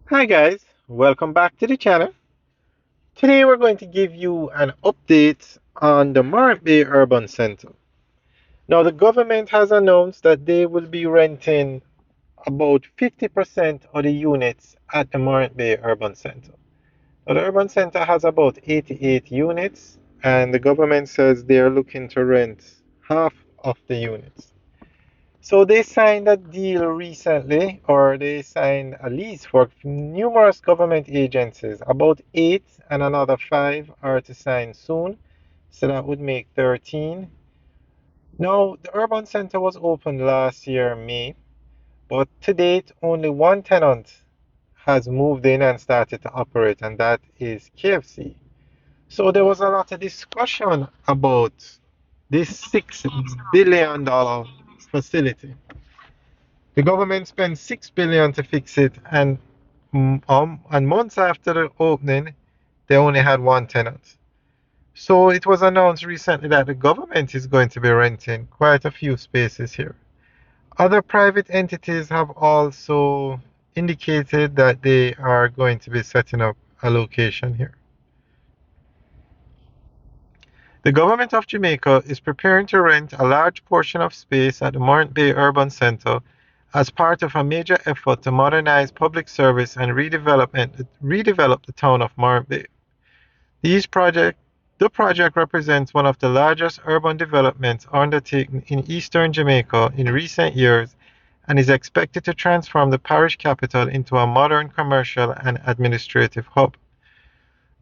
Hi guys, welcome back to the channel. Today we're going to give you an update on the Morant Bay Urban Center. Now the government has announced that they will be renting about 50% of the units at the Morant Bay Urban Center. Now the Urban Center has about 88 units and the government says they are looking to rent half of the units. So they signed a deal recently, or they signed a lease for numerous government agencies. About eight, and another five are to sign soon. So that would make 13. Now, the urban center was opened last year, May, but to date, only one tenant has moved in and started to operate, and that is KFC. So there was a lot of discussion about this $6 billion facility. The government spent 6 billion to fix it, and months after the opening, they only had one tenant. So it was announced recently that the government is going to be renting quite a few spaces here. Other private entities have also indicated that they are going to be setting up a location here. The government of Jamaica is preparing to rent a large portion of space at the Morant Bay Urban Center as part of a major effort to modernize public service and redevelop the town of Morant Bay. The project represents one of the largest urban developments undertaken in eastern Jamaica in recent years and is expected to transform the parish capital into a modern commercial and administrative hub.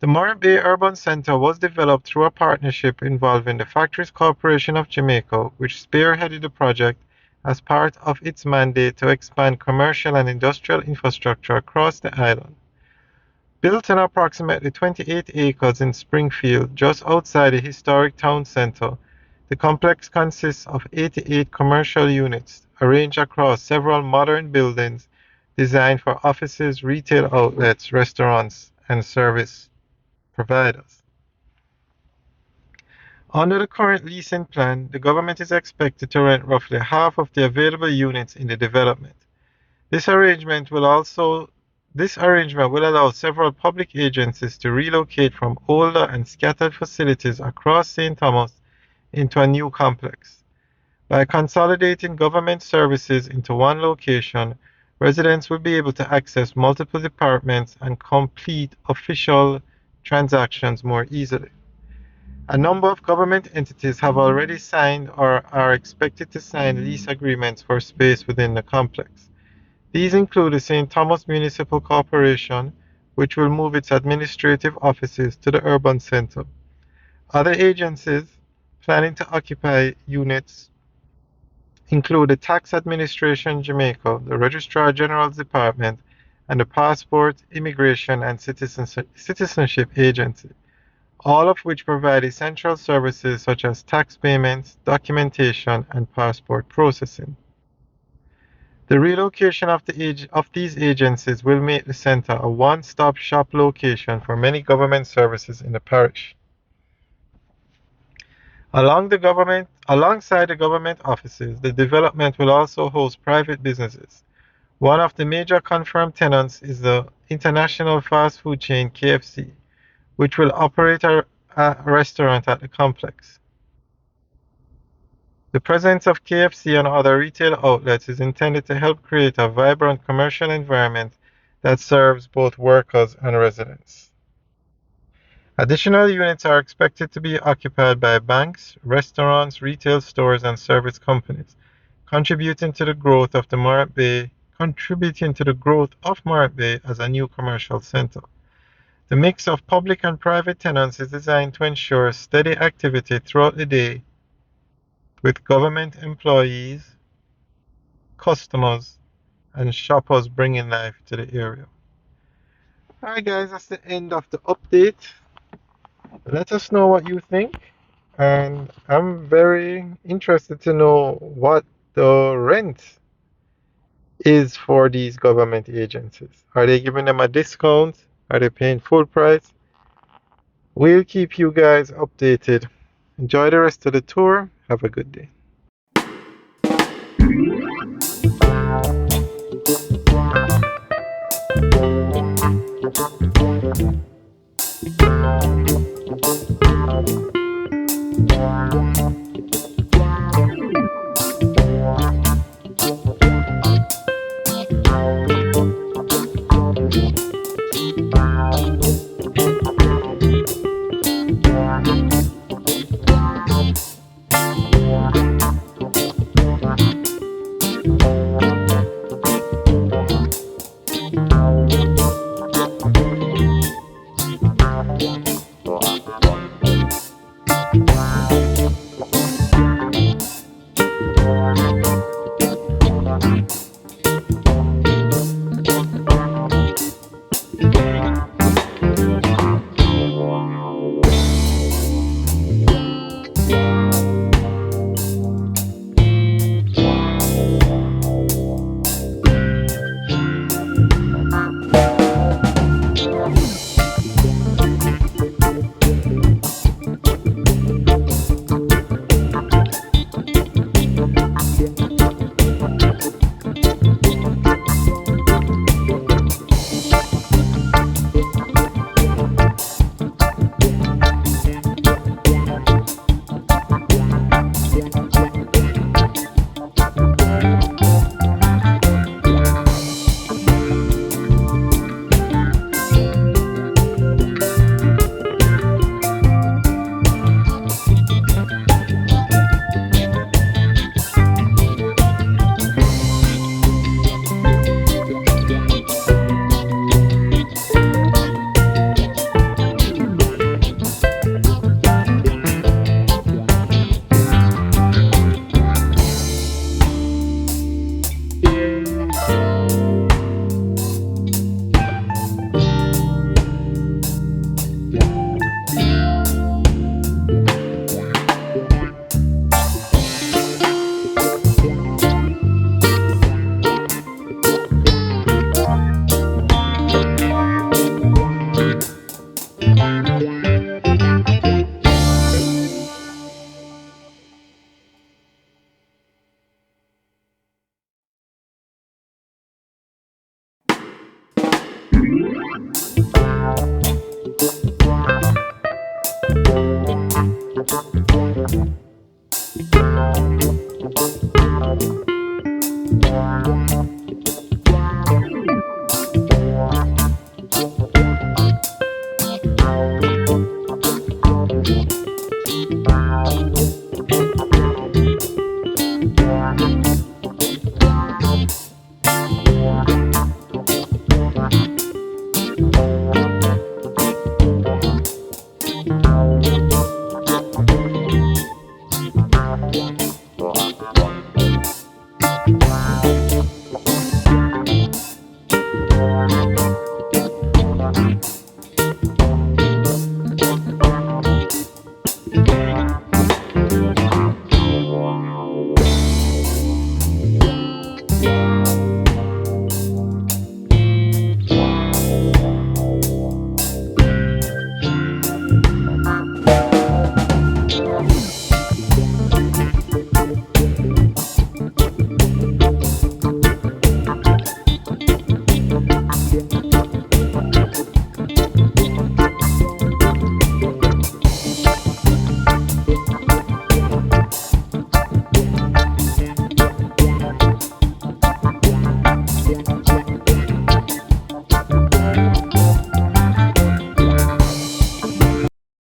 The Morant Bay Urban Center was developed through a partnership involving the Factories Corporation of Jamaica, which spearheaded the project as part of its mandate to expand commercial and industrial infrastructure across the island. Built on approximately 28 acres in Springfield, just outside the historic town center, the complex consists of 88 commercial units arranged across several modern buildings designed for offices, retail outlets, restaurants, and service providers. Under the current leasing plan, the government is expected to rent roughly half of the available units in the development. This arrangement will allow several public agencies to relocate from older and scattered facilities across St. Thomas into a new complex. By consolidating government services into one location, residents will be able to access multiple departments and complete official transactions more easily. A number of government entities have already signed or are expected to sign lease agreements for space within the complex. These include the St. Thomas Municipal Corporation, which will move its administrative offices to the urban center. Other agencies planning to occupy units include the Tax Administration Jamaica, the Registrar General's Department, and the Passport, Immigration, and Citizenship Agency, all of which provide essential services such as tax payments, documentation, and passport processing. The relocation of these agencies will make the center a one-stop shop location for many government services in the parish. Alongside the government offices, the development will also host private businesses. One of the major confirmed tenants is the international fast food chain KFC, which will operate a restaurant at the complex. The presence of KFC and other retail outlets is intended to help create a vibrant commercial environment that serves both workers and residents. Additional units are expected to be occupied by banks, restaurants, retail stores, and service companies, contributing to the growth of Morant Bay as a new commercial center. The mix of public and private tenants is designed to ensure steady activity throughout the day with government employees, customers, and shoppers bringing life to the area. Alright guys, that's the end of the update. Let us know what you think, and I'm very interested to know what the rent is for these government agencies. Are they giving them a discount? Are they paying full price? We'll keep you guys updated. Enjoy the rest of the tour. Have a good day.